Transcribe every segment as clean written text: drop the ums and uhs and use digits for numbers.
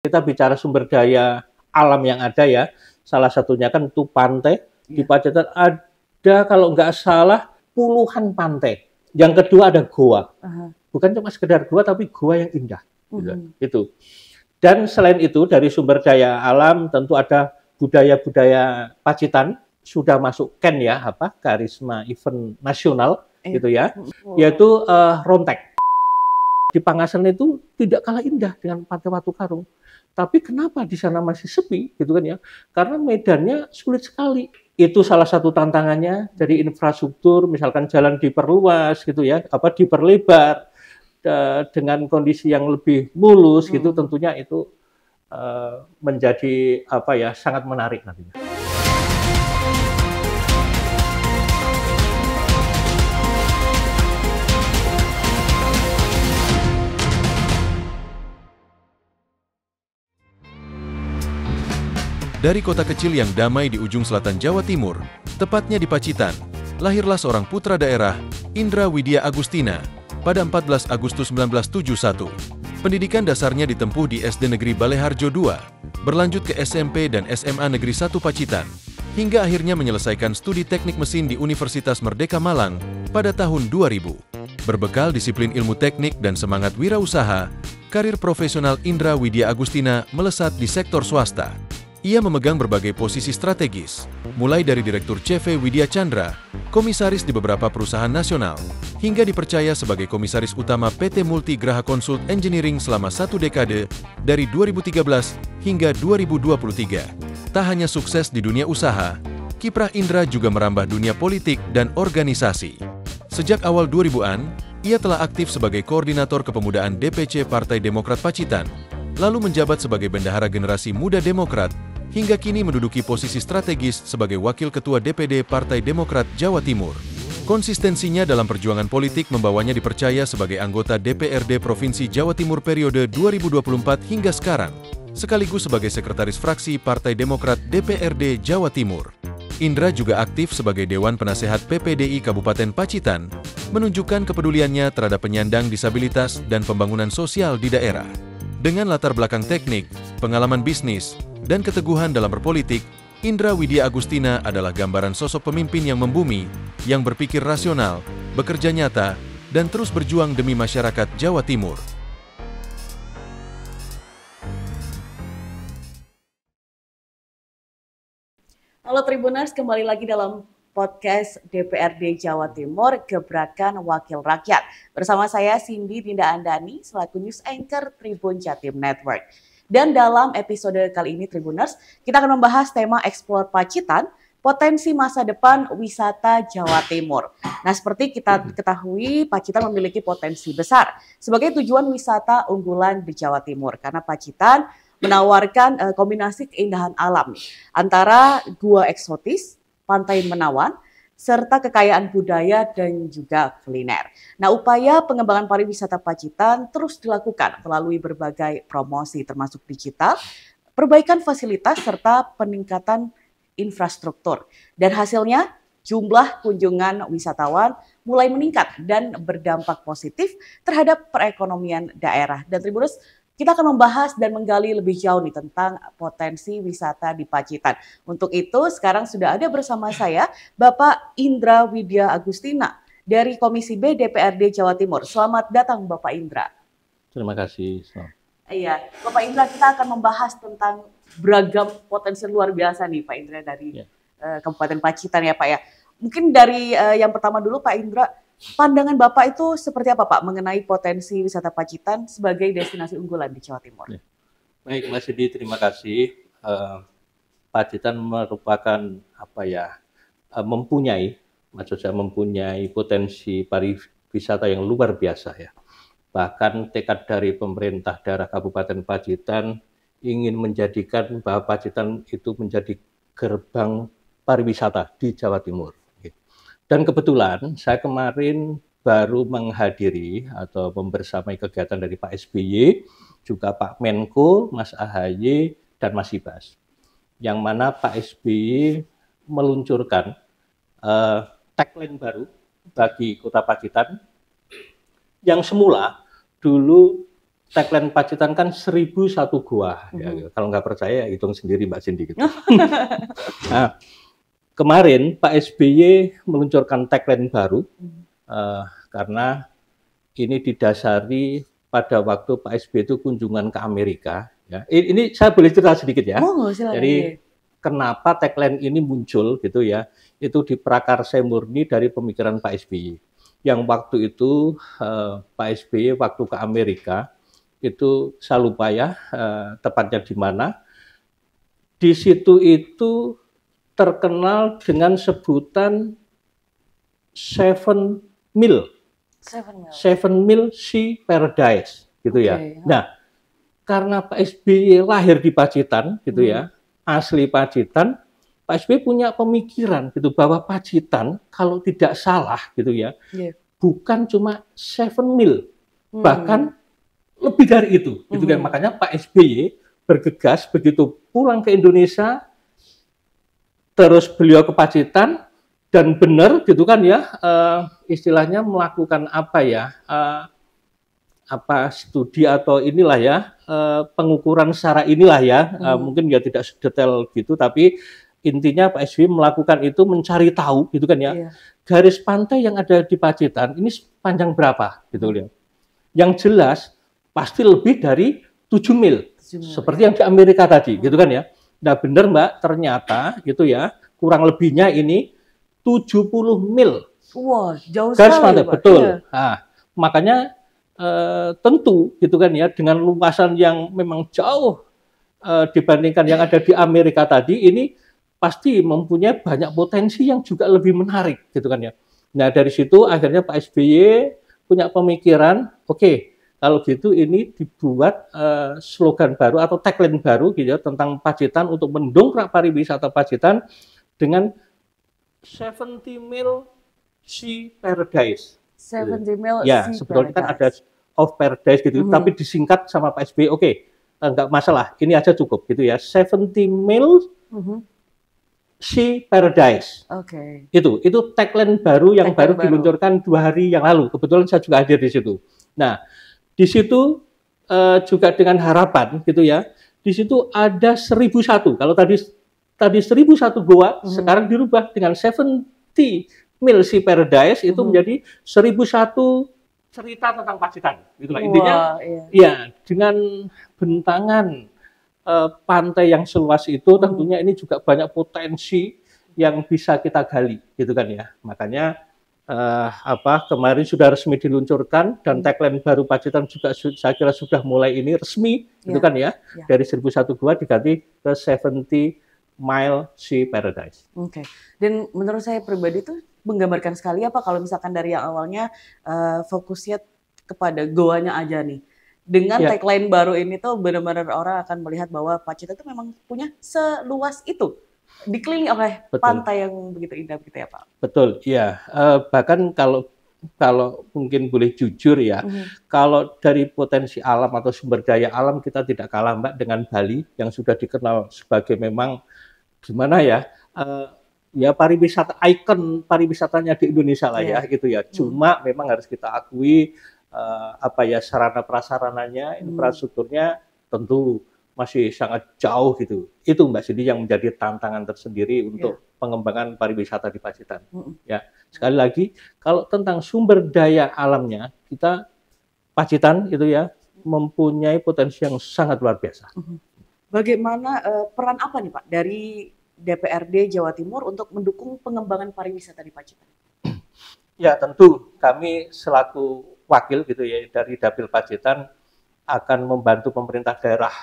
Kita bicara sumber daya alam yang ada ya, salah satunya kan itu pantai. Di Pacitan ada kalau nggak salah puluhan pantai. Yang kedua ada goa. Bukan cuma sekedar goa, tapi goa yang indah. Itu. Dan selain itu dari sumber daya alam tentu ada budaya-budaya Pacitan sudah masuk KEN ya, Karisma Event Nasional gitu ya, yaitu Rontek. Di Pangasan itu tidak kalah indah dengan Pantai Watu Karung. Tapi kenapa di sana masih sepi gitu kan ya? Karena medannya sulit sekali. Itu salah satu tantangannya dari infrastruktur, misalkan jalan diperluas gitu ya, diperlebar dengan kondisi yang lebih mulus gitu, tentunya itu menjadi sangat menarik nantinya. Dari kota kecil yang damai di ujung selatan Jawa Timur, tepatnya di Pacitan, lahirlah seorang putra daerah, Indra Widya Agustina, pada 14 Agustus 1971. Pendidikan dasarnya ditempuh di SD Negeri Baleharjo II, berlanjut ke SMP dan SMA Negeri 1 Pacitan, hingga akhirnya menyelesaikan studi teknik mesin di Universitas Merdeka Malang pada tahun 2000. Berbekal disiplin ilmu teknik dan semangat wirausaha, karir profesional Indra Widya Agustina melesat di sektor swasta. Ia memegang berbagai posisi strategis, mulai dari Direktur CV Widya Chandra, komisaris di beberapa perusahaan nasional, hingga dipercaya sebagai komisaris utama PT Multi Graha Consult Engineering selama 1 dekade dari 2013 hingga 2023. Tak hanya sukses di dunia usaha, kiprah Indra juga merambah dunia politik dan organisasi. Sejak awal 2000-an, ia telah aktif sebagai koordinator kepemudaan DPC Partai Demokrat Pacitan, lalu menjabat sebagai bendahara generasi muda Demokrat, hingga kini menduduki posisi strategis sebagai Wakil Ketua DPD Partai Demokrat Jawa Timur. Konsistensinya dalam perjuangan politik membawanya dipercaya sebagai anggota DPRD Provinsi Jawa Timur periode 2024 hingga sekarang, sekaligus sebagai Sekretaris Fraksi Partai Demokrat DPRD Jawa Timur. Indra juga aktif sebagai Dewan Penasehat PPDI Kabupaten Pacitan, menunjukkan kepeduliannya terhadap penyandang disabilitas dan pembangunan sosial di daerah. Dengan latar belakang teknik, pengalaman bisnis, dan keteguhan dalam berpolitik, Indra Widya Agustina adalah gambaran sosok pemimpin yang membumi, yang berpikir rasional, bekerja nyata, dan terus berjuang demi masyarakat Jawa Timur. Halo Tribuners, kembali lagi dalam podcast DPRD Jawa Timur, Gebrakan Wakil Rakyat. Bersama saya Cindy Dinda Andani, selaku News Anchor Tribun Jatim Network. Dan dalam episode kali ini Tribuners, kita akan membahas tema Explore Pacitan, potensi masa depan wisata Jawa Timur. Nah, seperti kita ketahui, Pacitan memiliki potensi besar sebagai tujuan wisata unggulan di Jawa Timur. Karena Pacitan menawarkan kombinasi keindahan alam antara gua eksotis, pantai menawan, serta kekayaan budaya dan juga kuliner. Nah, upaya pengembangan pariwisata Pacitan terus dilakukan melalui berbagai promosi termasuk digital, perbaikan fasilitas, serta peningkatan infrastruktur. Dan hasilnya, jumlah kunjungan wisatawan mulai meningkat dan berdampak positif terhadap perekonomian daerah. Dan Tribuners, kita akan membahas dan menggali lebih jauh nih tentang potensi wisata di Pacitan. Untuk itu sekarang sudah ada bersama saya Bapak Indra Widya Agustina dari Komisi B DPRD Jawa Timur. Selamat datang Bapak Indra. Terima kasih. Iya, Bapak Indra, kita akan membahas tentang beragam potensi luar biasa nih Pak Indra dari Kabupaten Pacitan ya Pak ya. Mungkin dari yang pertama dulu Pak Indra, pandangan Bapak itu seperti apa Pak mengenai potensi wisata Pacitan sebagai destinasi unggulan di Jawa Timur? Baik Mas Didi, terima kasih. Pacitan merupakan mempunyai potensi pariwisata yang luar biasa ya. Bahkan tekad dari pemerintah daerah Kabupaten Pacitan ingin menjadikan bahwa Pacitan itu menjadi gerbang pariwisata di Jawa Timur. Dan kebetulan saya kemarin baru menghadiri atau membersamai kegiatan dari Pak SBY, juga Pak Menko, Mas AHY, dan Mas Ibas. Yang mana Pak SBY meluncurkan tagline baru bagi Kota Pacitan, yang semula dulu tagline Pacitan kan 1001 goa. Ya, kalau nggak percaya, hitung sendiri Mbak Cindy. Gitu. Nah, kemarin Pak SBY meluncurkan tagline baru karena ini didasari pada waktu Pak SBY itu kunjungan ke Amerika. Ya. Ini saya boleh cerita sedikit ya. Jadi kenapa tagline ini muncul gitu ya? Itu diprakarsai murni dari pemikiran Pak SBY. Yang waktu itu Pak SBY waktu ke Amerika itu saya lupa ya tepatnya di mana. Di situ itu terkenal dengan sebutan Seven Mill Sea Paradise gitu ya. Nah, karena Pak SBY lahir di Pacitan gitu ya, asli Pacitan, Pak SBY punya pemikiran gitu bahwa Pacitan kalau tidak salah gitu ya, bukan cuma 7 mil, bahkan lebih dari itu gitu kan. Makanya Pak SBY bergegas begitu pulang ke Indonesia, terus beliau ke Pacitan dan benar gitu kan ya, istilahnya melakukan apa ya, studi atau inilah ya, pengukuran secara inilah ya, mungkin ya tidak sedetail gitu, tapi intinya Pak SBY melakukan itu mencari tahu gitu kan ya, garis pantai yang ada di Pacitan ini panjang berapa gitu ya. Yang jelas pasti lebih dari 7 mil, seperti yang di Amerika tadi gitu kan ya. Nah benar Mbak, ternyata gitu ya, kurang lebihnya ini 70 mil. Wah, jauh garis sekali pantai, Pak. betul. Nah, makanya tentu gitu kan ya, dengan luasan yang memang jauh dibandingkan yang ada di Amerika tadi, ini pasti mempunyai banyak potensi yang juga lebih menarik gitu kan ya. Nah dari situ akhirnya Pak SBY punya pemikiran, oke, kalau gitu ini dibuat slogan baru atau tagline baru gitu ya, tentang Pacitan untuk mendongkrak pariwisata Pacitan dengan 70 Mil Sea Paradise. 70 Mil ya, Sea sebetulnya kan ada Paradise. of Paradise gitu, tapi disingkat sama Pak SBY, oke, enggak masalah, ini aja cukup gitu ya, 70 Mil Sea Paradise. Itu tagline baru yang baru diluncurkan 2 hari yang lalu. Kebetulan saya juga hadir di situ. Nah, di situ juga dengan harapan gitu ya. Di situ ada 1001. Kalau tadi 1001 goa, sekarang dirubah dengan 70 Mil Sea Paradise itu menjadi 1001 cerita tentang Pacitan. Itulah intinya. Ya, dengan bentangan pantai yang seluas itu, tentunya ini juga banyak potensi yang bisa kita gali, gitu kan ya. Makanya kemarin sudah resmi diluncurkan dan tagline baru Pacitan juga saya kira sudah mulai ini resmi, gitu kan ya. Dari 1001 goa diganti ke 70 Mile Sea Paradise. Dan menurut saya pribadi itu menggambarkan sekali apa kalau misalkan dari yang awalnya fokusnya kepada goanya aja nih. Dengan tagline baru ini tuh benar-benar orang akan melihat bahwa Pacitan itu memang punya seluas itu, dikelilingi oleh pantai yang begitu indah begitu ya Pak. Betul, iya. Bahkan kalau mungkin boleh jujur ya, kalau dari potensi alam atau sumber daya alam kita tidak kalah Mbak dengan Bali yang sudah dikenal sebagai memang gimana ya, ya pariwisata, ikon pariwisatanya di Indonesia lah ya gitu ya. Cuma memang harus kita akui sarana prasarananya, infrastrukturnya tentu masih sangat jauh gitu. Itu Mbak Cindy yang menjadi tantangan tersendiri untuk pengembangan pariwisata di Pacitan. Ya, sekali lagi kalau tentang sumber daya alamnya, kita Pacitan itu ya mempunyai potensi yang sangat luar biasa. Bagaimana peran apa nih Pak dari DPRD Jawa Timur untuk mendukung pengembangan pariwisata di Pacitan? Ya tentu kami selaku wakil gitu ya dari Dapil Pacitan akan membantu pemerintah daerah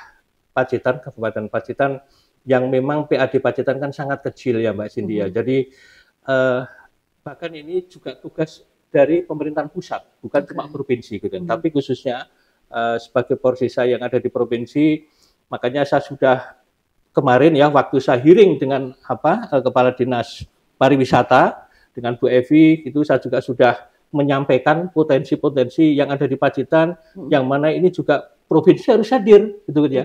Pacitan, Kabupaten Pacitan yang memang PAD Pacitan kan sangat kecil ya Mbak Cindy ya. Jadi bahkan ini juga tugas dari pemerintahan pusat, bukan cuma provinsi gitu. Tapi khususnya sebagai porsi saya yang ada di provinsi, makanya saya sudah kemarin ya waktu saya hearing dengan Kepala Dinas Pariwisata dengan Bu Evi, itu saya juga sudah menyampaikan potensi-potensi yang ada di Pacitan, yang mana ini juga provinsi harus hadir, gitu kan ya.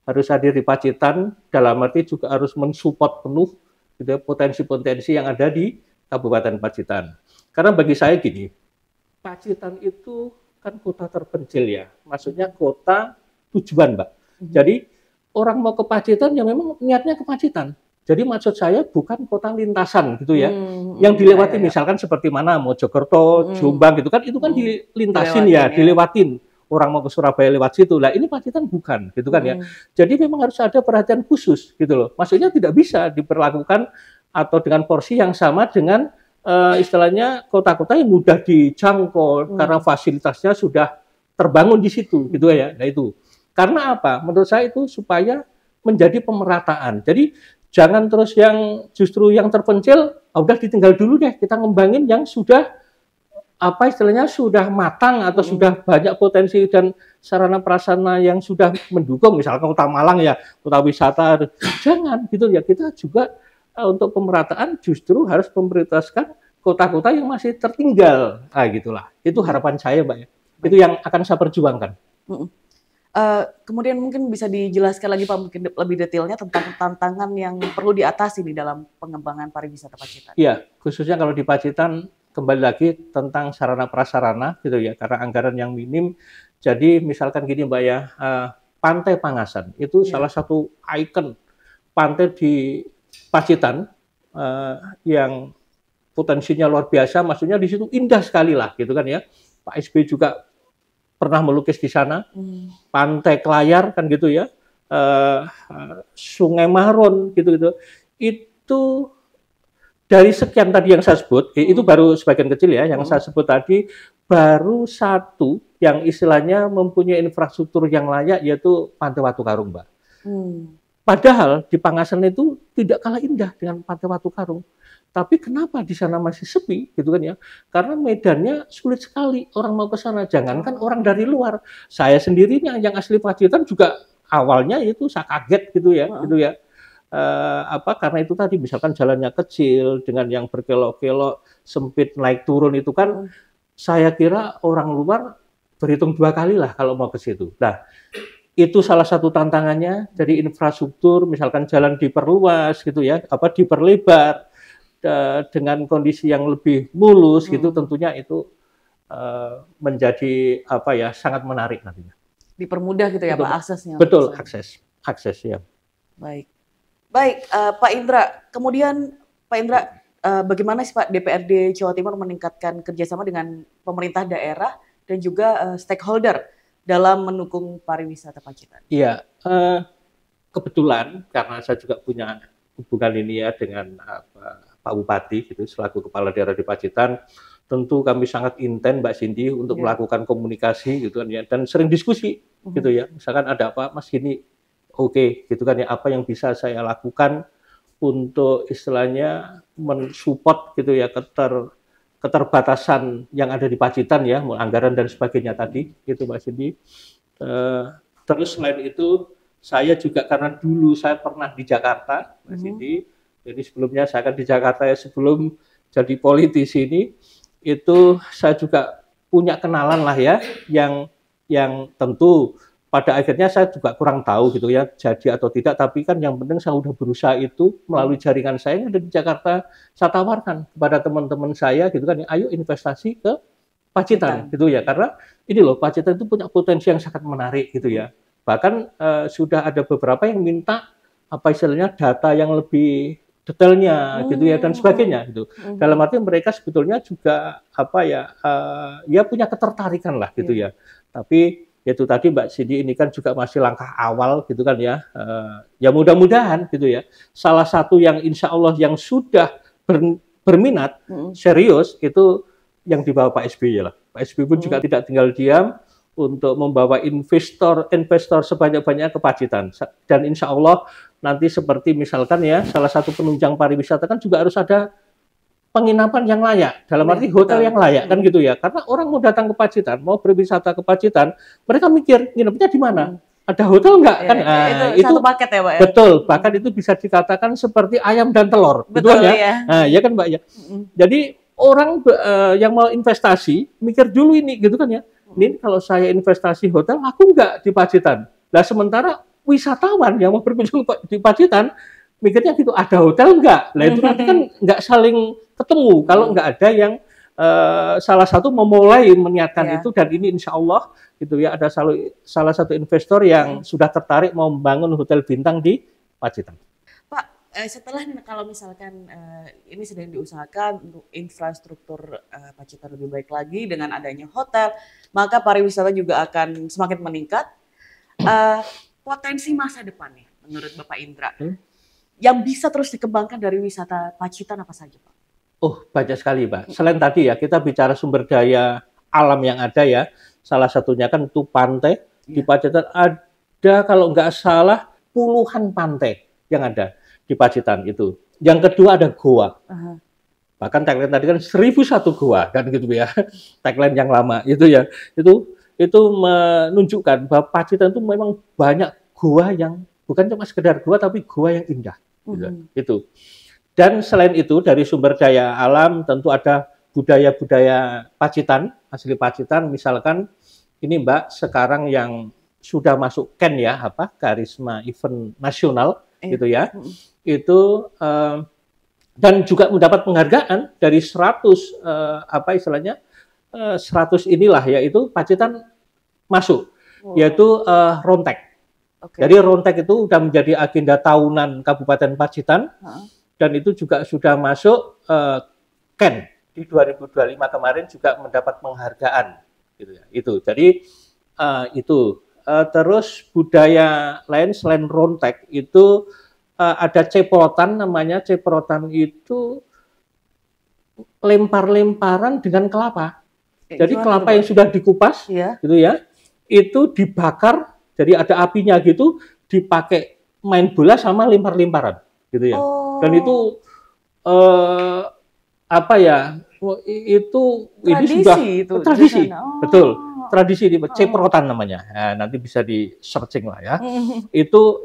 Harus hadir di Pacitan, dalam arti juga harus mensupport penuh gitu, potensi-potensi yang ada di Kabupaten Pacitan. Karena bagi saya gini, Pacitan itu kan kota terpencil ya, maksudnya kota tujuan, Mbak. Jadi orang mau ke Pacitan ya memang niatnya ke Pacitan. Jadi maksud saya bukan kota lintasan gitu ya, yang dilewati misalkan seperti mana Mojokerto, Jombang gitu kan, itu kan dilintasin ya, dilewatin. Orang mau ke Surabaya lewat situ. Lah ini Pacitan bukan gitu kan ya. Jadi memang harus ada perhatian khusus gitu loh. Maksudnya tidak bisa diperlakukan atau dengan porsi yang sama dengan istilahnya kota-kota yang mudah dijangkau karena fasilitasnya sudah terbangun di situ gitu ya. Nah itu. Karena apa? Menurut saya itu supaya menjadi pemerataan. Jadi jangan terus yang justru yang terpencil, udah ditinggal dulu deh, kita ngembangin yang sudah apa istilahnya sudah matang atau sudah banyak potensi dan sarana prasarana yang sudah mendukung, misalkan Kota Malang ya, kota wisata. Jangan gitu ya. Kita juga untuk pemerataan justru harus memprioritaskan kota-kota yang masih tertinggal. Nah, gitulah. Itu harapan saya, Mbak ya. Itu yang akan saya perjuangkan. Kemudian mungkin bisa dijelaskan lagi Pak mungkin lebih detailnya tentang tantangan yang perlu diatasi di dalam pengembangan pariwisata Pacitan. Iya, khususnya kalau di Pacitan kembali lagi tentang sarana prasarana gitu ya, karena anggaran yang minim. Jadi misalkan gini Mbak ya, Pantai Pangasan itu salah satu ikon pantai di Pacitan yang potensinya luar biasa, maksudnya di situ indah sekali lah gitu kan ya. Pak SBY juga pernah melukis di sana, Pantai Kelayar kan gitu ya, Sungai Maron gitu-gitu. Itu dari sekian tadi yang saya sebut, itu baru sebagian kecil ya, yang saya sebut tadi baru satu yang istilahnya mempunyai infrastruktur yang layak, yaitu Pantai Watu Karung, Mbak. Padahal di Pangasan itu tidak kalah indah dengan Pantai Watu Karung. Tapi kenapa di sana masih sepi gitu kan ya? Karena medannya sulit sekali orang mau ke sana. Jangankan orang dari luar. Saya sendiri yang asli Pacitan juga awalnya itu saya kaget gitu ya, karena itu tadi misalkan jalannya kecil dengan yang berkelok-kelok, sempit naik turun itu kan saya kira orang luar berhitung 2 kali lah kalau mau ke situ. Nah, itu salah satu tantangannya. Jadi infrastruktur misalkan jalan diperluas gitu ya, diperlebar dengan kondisi yang lebih mulus gitu, tentunya itu menjadi sangat menarik nantinya. Dipermudah gitu ya Pak aksesnya. Betul, akses ya. Baik, Pak Indra. Kemudian Pak Indra, bagaimana sih Pak DPRD Jawa Timur meningkatkan kerjasama dengan pemerintah daerah dan juga stakeholder dalam mendukung pariwisata Pacitan? Iya, kebetulan karena saya juga punya hubungan ini ya dengan Pak Bupati gitu selaku kepala daerah di Pacitan, tentu kami sangat intens Mbak Cindy untuk melakukan komunikasi gitu kan ya, dan sering diskusi gitu ya. Misalkan ada apa Mas ini oke gitu kan ya, apa yang bisa saya lakukan untuk istilahnya mensupport gitu ya keterbatasan yang ada di Pacitan ya, anggaran dan sebagainya tadi gitu Mbak Cindy. Terus selain itu saya juga karena dulu saya pernah di Jakarta Mbak Cindy. Jadi sebelumnya saya kan di Jakarta ya, sebelum jadi politisi ini, itu saya juga punya kenalan lah ya, yang tentu pada akhirnya saya juga kurang tahu gitu ya, jadi atau tidak, tapi kan yang penting saya udah berusaha itu melalui jaringan saya yang ada di Jakarta, saya tawarkan kepada teman-teman saya gitu kan, ayo investasi ke Pacitan gitu ya, karena ini loh Pacitan itu punya potensi yang sangat menarik gitu ya. Bahkan sudah ada beberapa yang minta istilahnya data yang lebih detailnya gitu ya dan sebagainya gitu. Dalam arti mereka sebetulnya juga ya punya ketertarikan lah gitu ya. Tapi itu tadi Mbak Cindy, ini kan juga masih langkah awal gitu kan ya. Ya mudah-mudahan gitu ya. Salah satu yang insya Allah yang sudah berminat serius itu yang dibawa Pak SBY lah. Pak SBY pun juga tidak tinggal diam untuk membawa investor sebanyak-banyaknya ke Pacitan. Dan insya Allah nanti seperti misalkan ya, salah satu penunjang pariwisata kan juga harus ada penginapan yang layak, dalam arti hotel yang layak kan gitu ya. Karena orang mau datang ke Pacitan, mau berwisata ke Pacitan, mereka mikir nginepnya di mana? Ada hotel nggak kan? Itu satu paket ya Pak ya? Betul, bahkan itu bisa dikatakan seperti ayam dan telur. Betul gitu ya. Nah, ya kan Mbak ya. Jadi orang yang mau investasi mikir dulu ini gitu kan ya. Ini kalau saya investasi hotel, aku nggak di Pacitan. Nah sementara wisatawan yang mau berkunjung di Pacitan mikirnya gitu, ada hotel nggak? Nah itu nanti kan nggak saling ketemu kalau nggak ada yang salah satu memulai meniatkan itu, dan ini insya Allah gitu ya, ada salah satu investor yang sudah tertarik mau membangun hotel bintang di Pacitan. Pak, setelah kalau misalkan ini sedang diusahakan untuk infrastruktur Pacitan lebih baik lagi dengan adanya hotel, maka pariwisata juga akan semakin meningkat. Potensi masa depannya menurut Bapak Indra yang bisa terus dikembangkan dari wisata Pacitan apa saja, Pak? Oh, banyak sekali, Pak. Selain tadi ya, kita bicara sumber daya alam yang ada ya, salah satunya kan itu pantai. Di Pacitan ada kalau nggak salah puluhan pantai yang ada di Pacitan itu. Yang kedua ada goa. Bahkan tagline tadi kan 1001 goa kan gitu ya. Tagline yang lama itu ya. Itu menunjukkan bahwa Pacitan itu memang banyak goa yang bukan cuma sekedar goa tapi goa yang indah. Gitu. Itu. Dan selain itu dari sumber daya alam tentu ada budaya-budaya Pacitan, asli Pacitan, misalkan ini Mbak sekarang yang sudah masuk KEN ya, Karisma Event Nasional gitu ya. Itu dan juga mendapat penghargaan dari 100 100 inilah yaitu Pacitan masuk, yaitu Rontek. Jadi Rontek itu sudah menjadi agenda tahunan Kabupaten Pacitan. Dan itu juga sudah masuk KEN di 2025 kemarin juga mendapat penghargaan gitu ya. Itu jadi itu terus budaya lain selain Rontek itu ada ceprotan, namanya ceprotan itu lempar-lemparan dengan kelapa. Jadi kelapa yang sudah dikupas gitu ya, itu dibakar, jadi ada apinya gitu, dipakai main bola sama lempar-lemparan gitu ya. Dan itu itu sudah tradisi, betul, tradisi di ceprotan namanya. Nah, nanti bisa di searching lah ya. Itu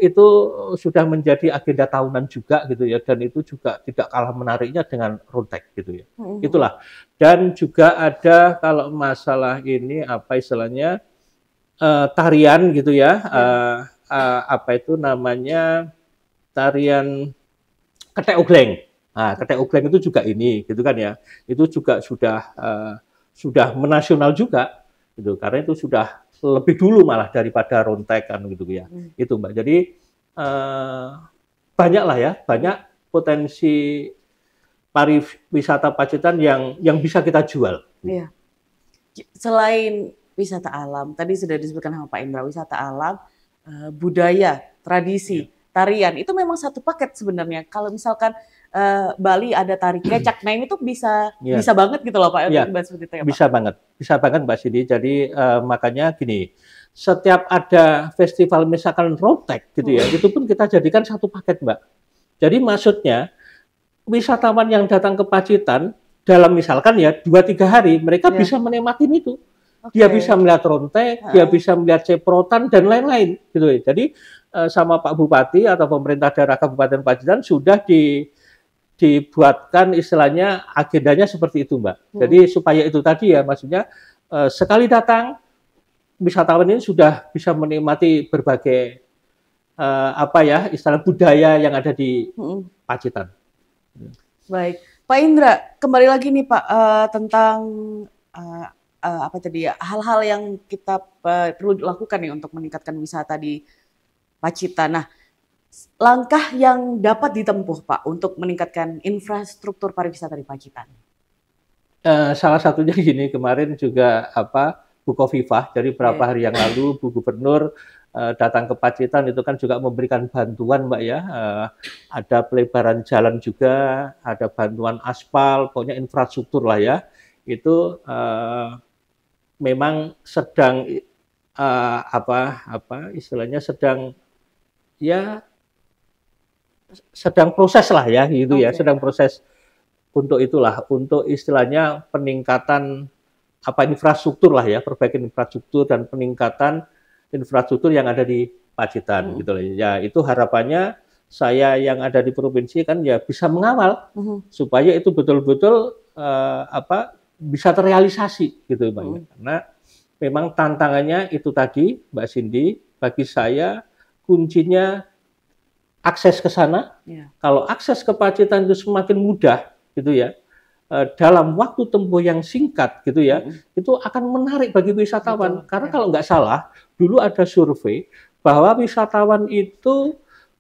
sudah menjadi agenda tahunan juga gitu ya, dan itu juga tidak kalah menariknya dengan Rontek gitu ya. Itulah. Dan juga ada kalau masalah ini apa istilahnya tarian gitu ya, itu namanya tarian Ketek Ogleng. Nah, Ketek Ogleng itu juga ini, gitu kan ya. Itu juga sudah menasional juga, gitu. Karena itu sudah lebih dulu malah daripada Rontek kan gitu ya. Itu Mbak. Jadi banyak lah ya, banyak potensi pariwisata Pacitan yang bisa kita jual. Iya. Selain wisata alam, tadi sudah disebutkan sama Pak Indra, wisata alam, budaya, tradisi. Tarian itu memang satu paket sebenarnya. Kalau misalkan Bali ada tari kecak, nah ini tuh bisa banget gitu loh Pak. Bisa banget Mbak Cindy. Jadi makanya gini, setiap ada festival misalkan Rontek gitu ya, itu pun kita jadikan satu paket Mbak. Jadi maksudnya wisatawan yang datang ke Pacitan dalam misalkan ya 2-3 hari mereka bisa menikmati itu. Dia bisa melihat Rontek, dia bisa melihat ceprotan dan lain-lain gitu ya. Jadi sama Pak Bupati atau pemerintah daerah Kabupaten Pacitan sudah dibuatkan istilahnya agendanya seperti itu Mbak. Jadi supaya itu tadi ya maksudnya sekali datang wisatawan ini sudah bisa menikmati berbagai istilah budaya yang ada di Pacitan. Baik, Pak Indra, kembali lagi nih Pak tentang hal-hal yang kita perlu lakukan nih untuk meningkatkan wisata di Pacitan. Nah, langkah yang dapat ditempuh Pak untuk meningkatkan infrastruktur pariwisata di Pacitan. Salah satunya gini, kemarin juga Bukovifah, jadi beberapa hari yang lalu Bu Gubernur datang ke Pacitan itu kan juga memberikan bantuan Mbak ya, ada pelebaran jalan juga, ada bantuan aspal, pokoknya infrastruktur lah ya, itu memang sedang istilahnya sedang proses lah ya gitu ya, sedang proses untuk itulah, untuk istilahnya peningkatan infrastruktur lah ya, perbaikan infrastruktur dan peningkatan infrastruktur yang ada di Pacitan gitu loh. Ya itu harapannya saya yang ada di provinsi kan ya bisa mengawal supaya itu betul-betul bisa terrealisasi gitu Mbak. Karena memang tantangannya itu tadi Mbak Cindy, bagi saya kuncinya akses ke sana. Kalau akses ke Pacitan itu semakin mudah gitu ya, dalam waktu tempuh yang singkat gitu ya, itu akan menarik bagi wisatawan. Betul, Karena ya. kalau nggak salah, dulu ada survei bahwa wisatawan itu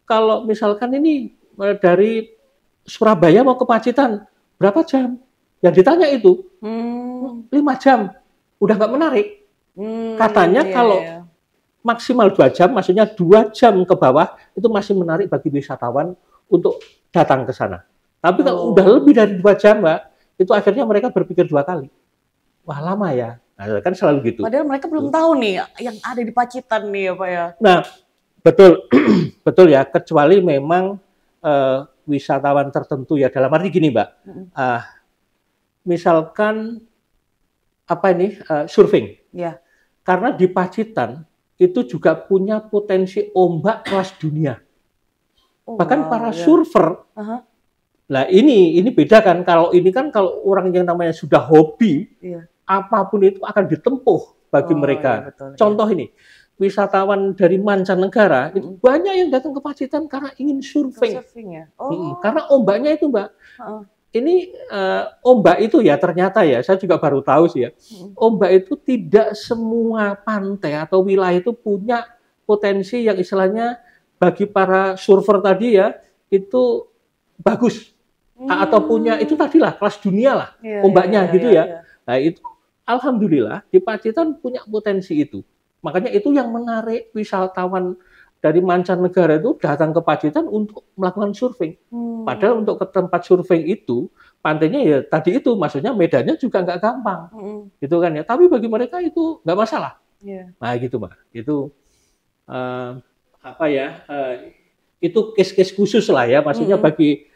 kalau misalkan ini dari Surabaya mau ke Pacitan, berapa jam? Yang ditanya itu 5 jam, udah nggak menarik. Katanya Iya, kalau iya. maksimal 2 jam, maksudnya 2 jam ke bawah, itu masih menarik bagi wisatawan untuk datang ke sana. Tapi kalau udah lebih dari 2 jam, Mbak, itu akhirnya mereka berpikir 2 kali. Wah, lama ya. Nah, kan selalu gitu. Padahal mereka belum tahu nih yang ada di Pacitan nih ya Pak ya. Nah, betul, betul ya. Kecuali memang wisatawan tertentu ya. Dalam arti gini, Mbak. Misalkan surfing. Ya. Karena di Pacitan itu juga punya potensi ombak kelas dunia. Bahkan para surfer. Nah ini beda kan. Kalau ini kan kalau orang yang namanya sudah hobi, apapun itu akan ditempuh bagi mereka. Iya, betul, Contoh ini, wisatawan dari mancanegara itu banyak yang datang ke Pacitan karena ingin surfing. Ya? Karena ombaknya itu, Mbak. Ini ombak itu ya ternyata ya, saya juga baru tahu sih ya. Ombak itu tidak semua pantai atau wilayah itu punya potensi yang istilahnya bagi para surfer tadi ya, itu bagus. Atau punya itu tadilah kelas dunia lah ombaknya gitu ya. Nah itu alhamdulillah di Pacitan punya potensi itu. Makanya itu yang menarik wisatawan dari mancanegara itu datang ke Pacitan untuk melakukan surfing. Padahal untuk ke tempat surfing itu pantainya ya tadi itu maksudnya medannya juga nggak gampang, gitu kan ya. Tapi bagi mereka itu nggak masalah. Nah gitu Mbak. Itu itu case-case khusus lah ya. Maksudnya bagi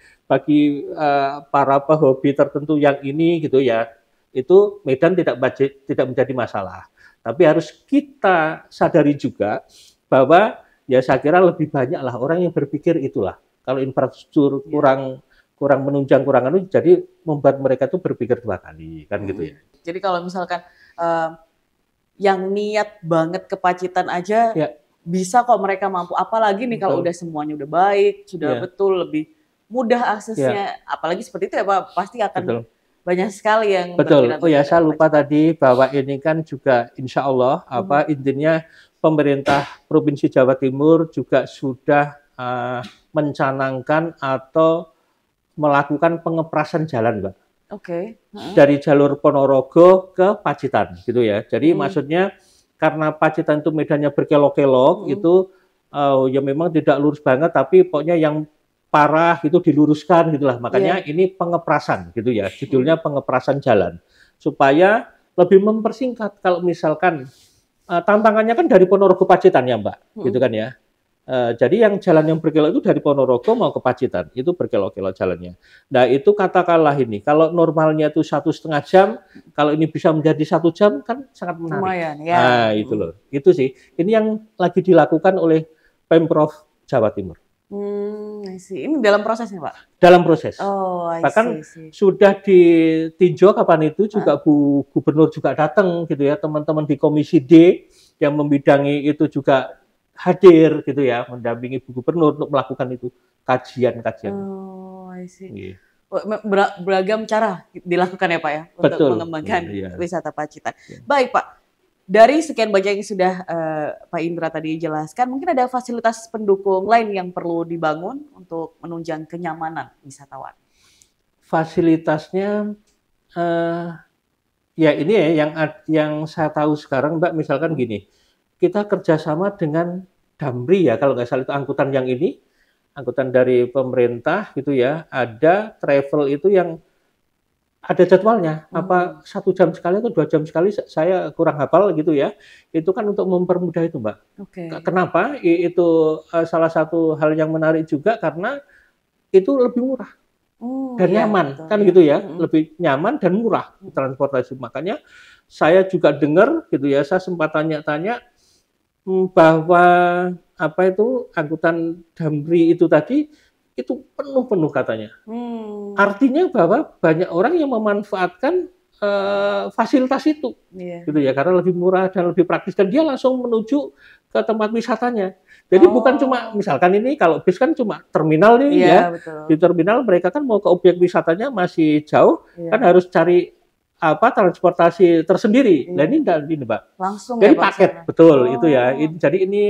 para pehobi tertentu yang ini gitu ya, itu medan tidak menjadi masalah. Tapi harus kita sadari juga bahwa ya saya kira lebih banyak lah orang yang berpikir itulah. Kalau infrastruktur kurang menunjang, kurang jadi membuat mereka tuh berpikir 2 kali kan gitu ya. Jadi kalau misalkan yang niat banget ke Pacitan aja bisa kok mereka mampu. Apalagi nih kalau udah semuanya udah baik, sudah betul lebih mudah aksesnya. Apalagi seperti itu ya Pak, pasti akan banyak sekali yang berminat. Oh ya, saya lupa tadi bahwa ini kan juga insya Allah intinya pemerintah Provinsi Jawa Timur juga sudah mencanangkan atau melakukan pengeprasan jalan, Mbak. Dari jalur Ponorogo ke Pacitan, gitu ya. Jadi maksudnya karena Pacitan itu medannya berkelok-kelok, itu ya memang tidak lurus banget, tapi pokoknya yang parah itu diluruskan gitulah. Makanya ini pengeprasan gitu ya. Judulnya pengeprasan jalan. Supaya lebih mempersingkat kalau misalkan tantangannya kan dari Ponorogo Pacitan ya, Mbak. Gitu kan ya. Jadi yang jalan yang berkelok itu dari Ponorogo mau ke Pacitan, itu berkelok-kelok jalannya. Nah itu katakanlah ini, kalau normalnya itu 1,5 jam, kalau ini bisa menjadi 1 jam kan sangat menarik. Lumayan, ya. Nah itu loh, itu sih. Ini yang lagi dilakukan oleh Pemprov Jawa Timur. Ini dalam prosesnya Pak? Dalam proses. Bahkan sudah ditinjau kapan itu juga Bu Gubernur juga datang gitu ya, teman-teman di Komisi D yang membidangi itu juga hadir gitu ya, mendampingi Bu Gubernur untuk melakukan itu kajian-kajian. Beragam cara dilakukan ya Pak ya, untuk mengembangkan wisata Pacitan. Baik Pak. Dari sekian banyak yang sudah Pak Indra tadi jelaskan, mungkin ada fasilitas pendukung lain yang perlu dibangun untuk menunjang kenyamanan wisatawan. Fasilitasnya, ya ini ya yang saya tahu sekarang Mbak, misalkan gini, kita kerjasama dengan Damri ya, kalau nggak salah itu angkutan yang ini, angkutan dari pemerintah gitu ya, ada travel itu yang ada jadwalnya, apa 1 jam sekali atau 2 jam sekali, saya kurang hafal gitu ya. Itu kan untuk mempermudah itu, Mbak. Kenapa? Itu salah satu hal yang menarik juga karena itu lebih murah dan nyaman, kan gitu ya. Lebih nyaman dan murah transportasi. Makanya saya juga dengar gitu ya, saya sempat tanya-tanya bahwa angkutan Damri itu tadi itu penuh katanya. Artinya bahwa banyak orang yang memanfaatkan fasilitas itu, gitu ya, karena lebih murah dan lebih praktis dan dia langsung menuju ke tempat wisatanya. Jadi bukan cuma misalkan ini kalau bis kan cuma terminal nih ya. Betul. Di terminal mereka kan mau ke objek wisatanya masih jauh, kan harus cari transportasi tersendiri. Nah ini enggak ini, Mbak. Langsung jadi ya, Pak, paket, sana. betul itu ya. Jadi ini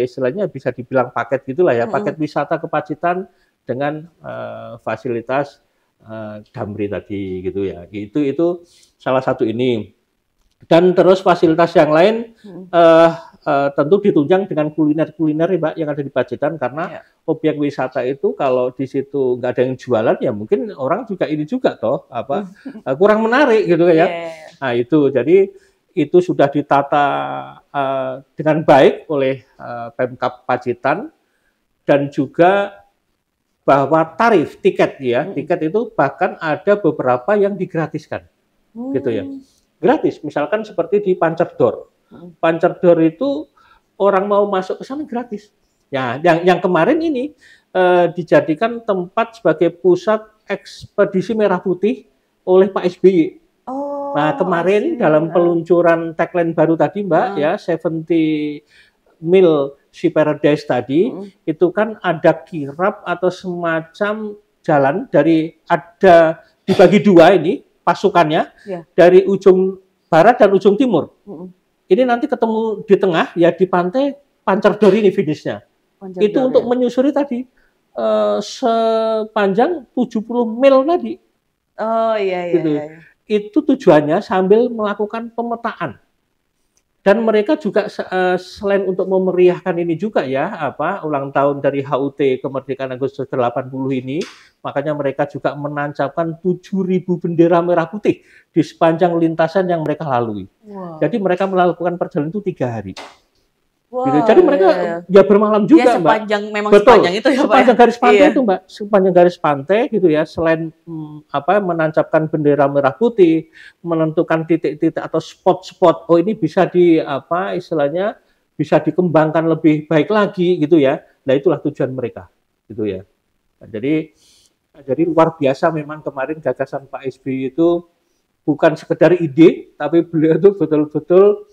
istilahnya bisa dibilang paket gitulah ya, paket wisata ke Pacitan dengan fasilitas Damri tadi gitu ya. Itu salah satu ini. Dan terus fasilitas yang lain tentu ditunjang dengan kuliner-kuliner ya, Mbak, yang ada di Pacitan karena objek wisata itu kalau di situ nggak ada yang jualan ya mungkin orang juga ini juga toh kurang menarik gitu ya. Nah itu jadi itu sudah ditata dengan baik oleh Pemkab Pacitan dan juga bahwa tarif tiket ya, tiket itu bahkan ada beberapa yang digratiskan. Gitu ya. Gratis, misalkan seperti di Pancerdor. Pancerdor itu orang mau masuk ke sana gratis. Ya, yang kemarin ini dijadikan tempat sebagai pusat ekspedisi merah putih oleh Pak SBY. Nah, kemarin dalam peluncuran tagline baru tadi, Mbak, ya 70 Mil Sea Paradise tadi, itu kan ada kirap atau semacam jalan ada dibagi dua ini pasukannya dari ujung barat dan ujung timur. Ini nanti ketemu di tengah ya di pantai Pancerdor ini finishnya. Itu untuk menyusuri tadi sepanjang 70 mil tadi. Oh iya. Gitu. Itu tujuannya sambil melakukan pemetaan. Dan mereka juga selain untuk memeriahkan ini juga ya ulang tahun dari HUT Kemerdekaan Agustus 80 ini, makanya mereka juga menancapkan 7.000 bendera merah putih di sepanjang lintasan yang mereka lalui. Jadi mereka melakukan perjalanan itu 3 hari. Gitu. Jadi mereka ya bermalam juga, sepanjang, Mbak. Memang betul, sepanjang itu ya, sepanjang garis pantai itu, Mbak. Sepanjang garis pantai gitu ya. Selain menancapkan bendera merah putih, menentukan titik-titik atau spot-spot. Oh ini bisa istilahnya bisa dikembangkan lebih baik lagi gitu ya. Nah itulah tujuan mereka, gitu ya. Nah, jadi luar biasa memang kemarin gagasan Pak SBY itu bukan sekedar ide, tapi beliau itu betul-betul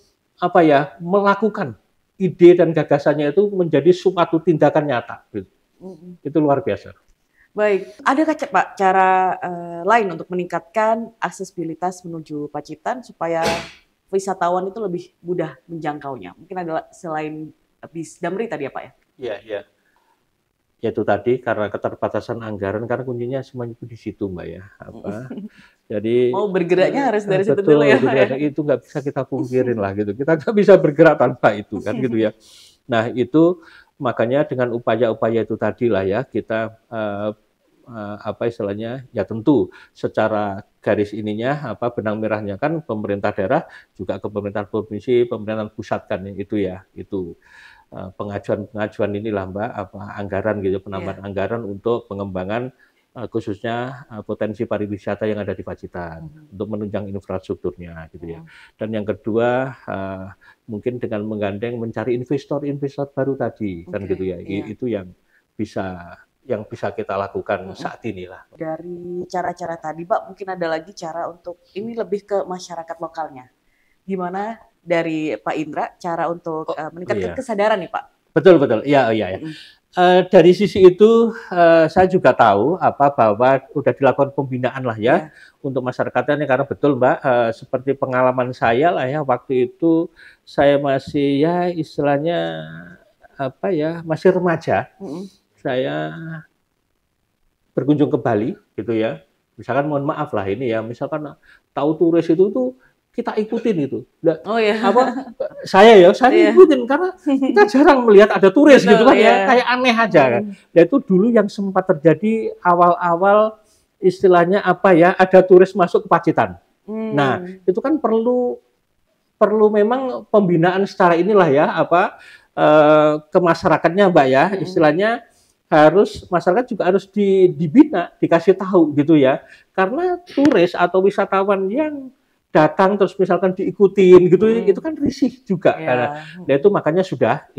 melakukan ide dan gagasannya itu menjadi suatu tindakan nyata. Itu luar biasa. Baik, adakah Pak cara lain untuk meningkatkan aksesibilitas menuju Pacitan supaya wisatawan itu lebih mudah menjangkaunya? Mungkin adalah selain bis Damri tadi ya Pak ya? Iya. Ya itu tadi karena keterbatasan anggaran karena kuncinya semuanya itu di situ, Mbak ya. Jadi mau bergeraknya harus dari situ betul, dulu ya, Pak ya. Itu nggak bisa kita pungkirin lah gitu. Kita nggak bisa bergerak tanpa itu kan gitu ya. Nah itu makanya dengan upaya-upaya itu tadi lah ya kita istilahnya ya tentu secara garis ininya benang merahnya kan pemerintah daerah juga ke pemerintahan provinsi, pemerintahan pusat kan itu ya itu. Pengajuan inilah Mbak anggaran gitu penambahan anggaran untuk pengembangan khususnya potensi pariwisata yang ada di Pacitan untuk menunjang infrastrukturnya gitu ya. Dan yang kedua mungkin dengan menggandeng mencari investor baru tadi kan gitu ya. Itu yang bisa kita lakukan saat inilah. Dari cara-cara tadi Pak mungkin ada lagi cara untuk ini lebih ke masyarakat lokalnya. Gimana dari Pak Indra cara untuk meningkatkan kesadaran nih Pak? Betul. Iya. Dari sisi itu saya juga tahu bahwa sudah dilakukan pembinaan lah ya untuk masyarakatnya karena betul Mbak seperti pengalaman saya lah ya waktu itu saya masih ya istilahnya masih remaja. Saya berkunjung ke Bali gitu ya. Misalkan mohon maaf lah ini ya misalkan tahu turis itu tuh kita ikutin itu. Saya ikutin karena kita jarang melihat ada turis gitu kan ya, kayak aneh aja kan. Dan itu dulu yang sempat terjadi awal-awal istilahnya ada turis masuk ke Pacitan. Nah, itu kan perlu memang pembinaan secara inilah ya ke masyarakatnya Mbak ya, istilahnya masyarakat juga harus dibina, dikasih tahu gitu ya. Karena turis atau wisatawan yang datang terus misalkan diikutin gitu itu kan risih juga karena itu makanya sudah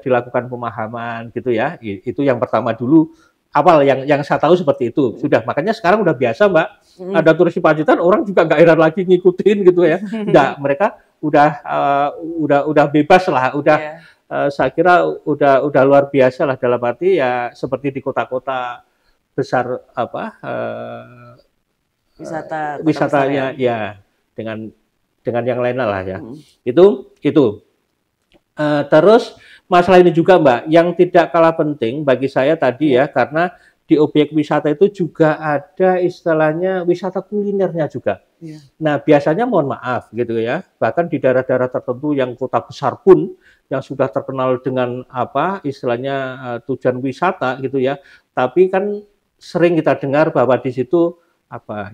dilakukan pemahaman gitu ya itu yang pertama dulu awal yang saya tahu seperti itu sudah makanya sekarang udah biasa Mbak ada turis di Pacitan orang juga nggak heran lagi ngikutin gitu ya mereka udah bebas lah, saya kira udah luar biasa lah, dalam arti ya seperti di kota-kota besar wisatanya ya dengan yang lain lah ya. Itu. Terus masalah ini juga Mbak, yang tidak kalah penting bagi saya tadi ya, karena di objek wisata itu juga ada istilahnya wisata kulinernya juga. Nah, biasanya mohon maaf gitu ya, bahkan di daerah-daerah tertentu yang kota besar pun yang sudah terkenal dengan istilahnya tujuan wisata gitu ya, tapi kan sering kita dengar bahwa di situ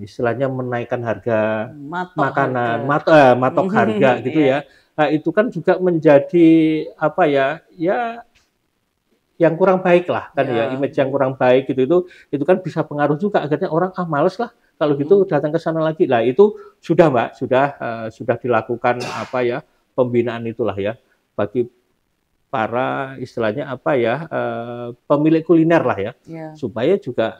istilahnya menaikkan harga makanan, matok harga gitu ya. Nah, itu kan juga menjadi yang kurang baik lah kan ya, image yang kurang baik gitu, itu kan bisa pengaruh juga, akhirnya orang males lah kalau gitu datang ke sana lagi. Nah, itu sudah Mbak, sudah dilakukan pembinaan itulah ya bagi para istilahnya pemilik kuliner lah ya, supaya juga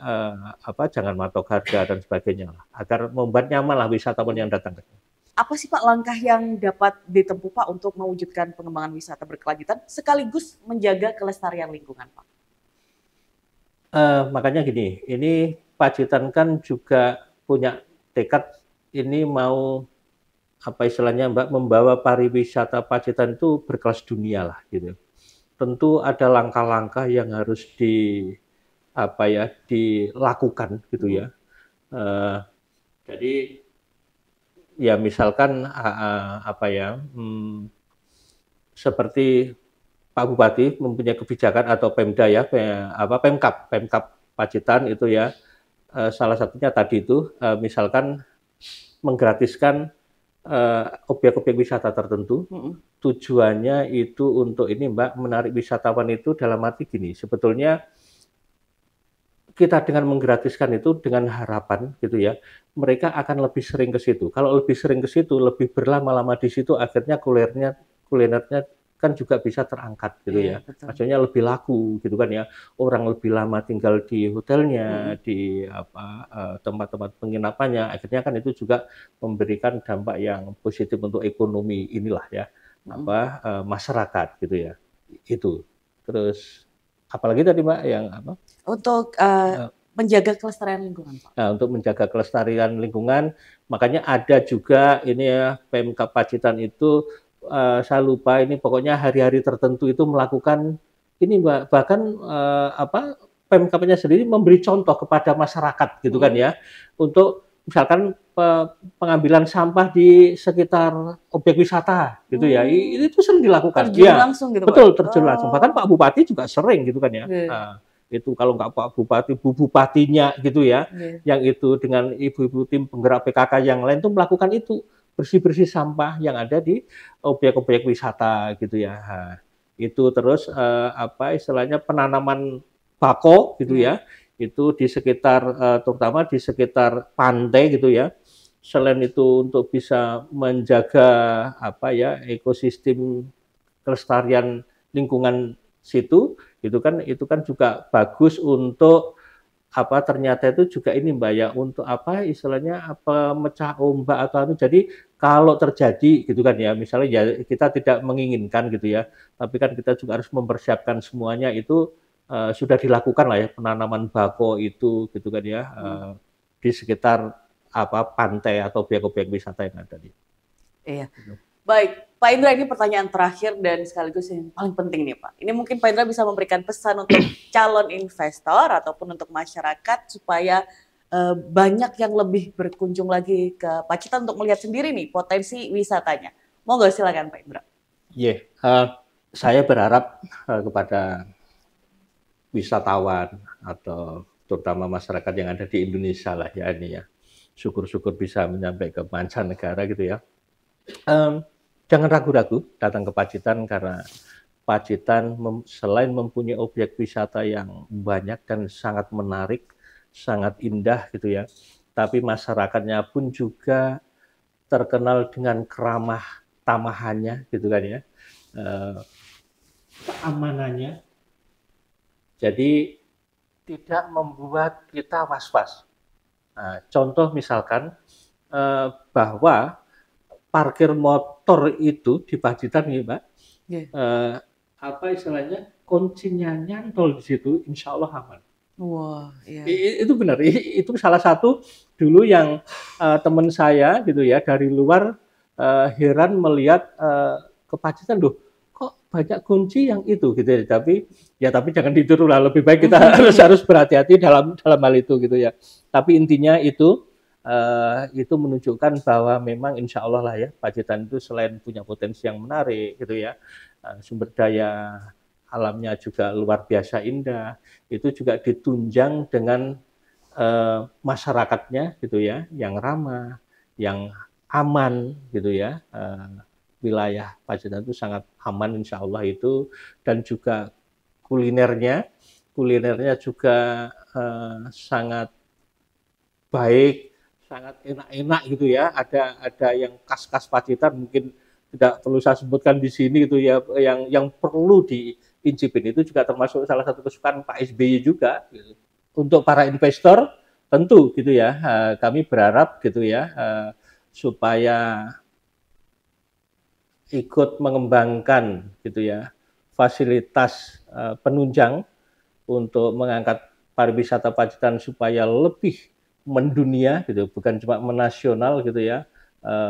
jangan matok harga dan sebagainya lah, agar membuat nyaman lah wisatawan yang datang ke sini. Apa sih Pak langkah yang dapat ditempuh Pak untuk mewujudkan pengembangan wisata berkelanjutan sekaligus menjaga kelestarian lingkungan Pak? Makanya gini, ini Pacitan kan juga punya tekad ini mau istilahnya Mbak, membawa pariwisata Pacitan itu berkelas dunia lah gitu. Tentu ada langkah-langkah yang harus dilakukan gitu ya. Jadi ya misalkan seperti Pak Bupati mempunyai kebijakan atau Pemda ya, Pemkab Pacitan itu ya, salah satunya tadi itu misalkan menggratiskan objek-objek wisata tertentu. Tujuannya itu untuk ini Mbak, menarik wisatawan itu dalam arti gini, sebetulnya kita dengan menggratiskan itu dengan harapan gitu ya, mereka akan lebih sering ke situ. Kalau lebih sering ke situ, lebih berlama-lama di situ, akhirnya kulinernya kan juga bisa terangkat gitu ya. Betul. Maksudnya lebih laku gitu kan ya. Orang lebih lama tinggal di hotelnya, di tempat-tempat penginapannya, akhirnya kan itu juga memberikan dampak yang positif untuk ekonomi inilah ya, masyarakat gitu ya. Itu. Terus apalagi tadi Mbak yang untuk menjaga kelestarian lingkungan Pak. Nah, untuk menjaga kelestarian lingkungan, makanya ada juga ini ya, Pemkab Pacitan itu saya lupa ini, pokoknya hari-hari tertentu itu melakukan ini Mbak, bahkan Pemkabnya sendiri memberi contoh kepada masyarakat gitu kan ya, untuk misalkan pengambilan sampah di sekitar objek wisata gitu ya, itu sering dilakukan. Terjun langsung gitu betul, Pak? Terjun langsung. Bahkan Pak Bupati juga sering gitu kan ya. Itu kalau nggak Pak Bupati, Bu Bupatinya gitu ya, yang itu dengan ibu-ibu tim penggerak PKK yang lain tuh melakukan itu, bersih-bersih sampah yang ada di objek-objek wisata gitu ya. Nah, itu terus istilahnya penanaman bako gitu ya, itu di sekitar terutama di sekitar pantai gitu ya. Selain itu untuk bisa menjaga ekosistem kelestarian lingkungan situ, itu kan juga bagus untuk ternyata itu juga ini Mbak ya, untuk istilahnya mecah ombak atau itu. Jadi kalau terjadi gitu kan ya, misalnya ya kita tidak menginginkan gitu ya, tapi kan kita juga harus mempersiapkan semuanya itu sudah dilakukan lah ya, penanaman bako itu gitu kan ya, di sekitar pantai atau objek-objek wisata yang ada di. Iya. Baik, Pak Indra, ini pertanyaan terakhir dan sekaligus yang paling penting nih Pak. Ini mungkin Pak Indra bisa memberikan pesan untuk calon investor ataupun untuk masyarakat supaya banyak yang lebih berkunjung lagi ke Pacitan untuk melihat sendiri nih potensi wisatanya. Monggo silakan Pak Indra. Saya berharap kepada wisatawan atau terutama masyarakat yang ada di Indonesia lah ya ini ya. Syukur-syukur bisa menyampaikan ke mancanegara gitu ya. Jangan ragu-ragu datang ke Pacitan, karena Pacitan selain mempunyai objek wisata yang banyak dan sangat menarik, sangat indah gitu ya, tapi masyarakatnya pun juga terkenal dengan keramah tamahannya gitu kan ya, keamanannya, jadi tidak membuat kita was-was. Nah, contoh misalkan bahwa parkir motor itu di Pacitan nih Mbak, Yeah. apa istilahnya, kuncinya nyantol di situ, insya Allah aman. Wah, iya. Itu benar, itu salah satu dulu yang teman saya gitu ya dari luar heran melihat ke Pacitan, loh kok banyak kunci yang itu gitu ya. Tapi jangan ditiru lah, lebih baik kita harus berhati-hati dalam hal itu gitu ya. Tapi intinya itu menunjukkan bahwa memang insya Allah lah ya Pacitan itu selain punya potensi yang menarik gitu ya, sumber daya alamnya juga luar biasa indah, itu juga ditunjang dengan masyarakatnya gitu ya, yang ramah, yang aman gitu ya. Wilayah Pacitan itu sangat aman insya Allah itu, dan juga kulinernya juga sangat baik, sangat enak-enak gitu ya. Ada yang khas-khas Pacitan, mungkin tidak perlu saya sebutkan di sini gitu ya, yang perlu diincipin. Itu juga termasuk salah satu kesukaan Pak SBY juga gitu. Untuk para investor tentu gitu ya, kami berharap gitu ya, supaya ikut mengembangkan gitu ya fasilitas penunjang untuk mengangkat pariwisata Pacitan supaya lebih mendunia gitu, bukan cuma menasional gitu ya.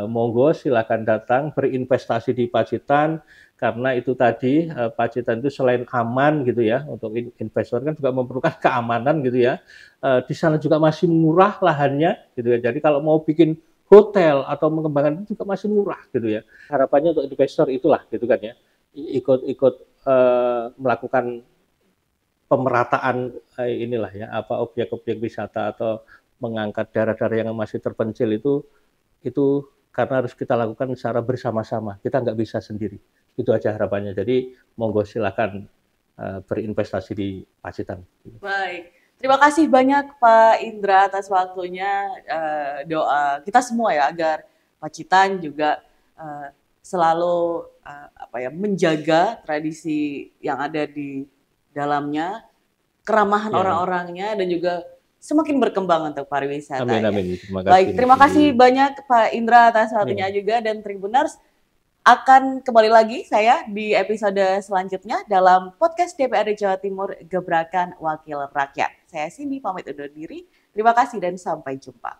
Monggo silakan datang berinvestasi di Pacitan, karena itu tadi Pacitan itu selain aman gitu ya, untuk investor kan juga memerlukan keamanan gitu ya. Di sana juga masih murah lahannya gitu ya. Jadi kalau mau bikin hotel atau mengembangkan itu juga masih murah gitu ya. Harapannya untuk investor itulah gitu kan ya, ikut melakukan pemerataan inilah ya, apa objek-objek wisata atau mengangkat daerah-daerah yang masih terpencil itu karena harus kita lakukan secara bersama-sama. Kita nggak bisa sendiri. Itu aja harapannya. Jadi monggo silakan berinvestasi di Pacitan. Baik. Terima kasih banyak Pak Indra atas waktunya. Doa kita semua ya agar Pacitan juga selalu menjaga tradisi yang ada di dalamnya, keramahan orang-orangnya, dan juga semakin berkembang untuk pariwisata. Amin, ya. amin. Terima kasih. Baik, terima kasih banyak Pak Indra atas waktunya juga, dan Tribuners akan kembali lagi saya di episode selanjutnya dalam podcast DPRD Jawa Timur Gebrakan Wakil Rakyat. Saya Cindy pamit undur diri. Terima kasih dan sampai jumpa.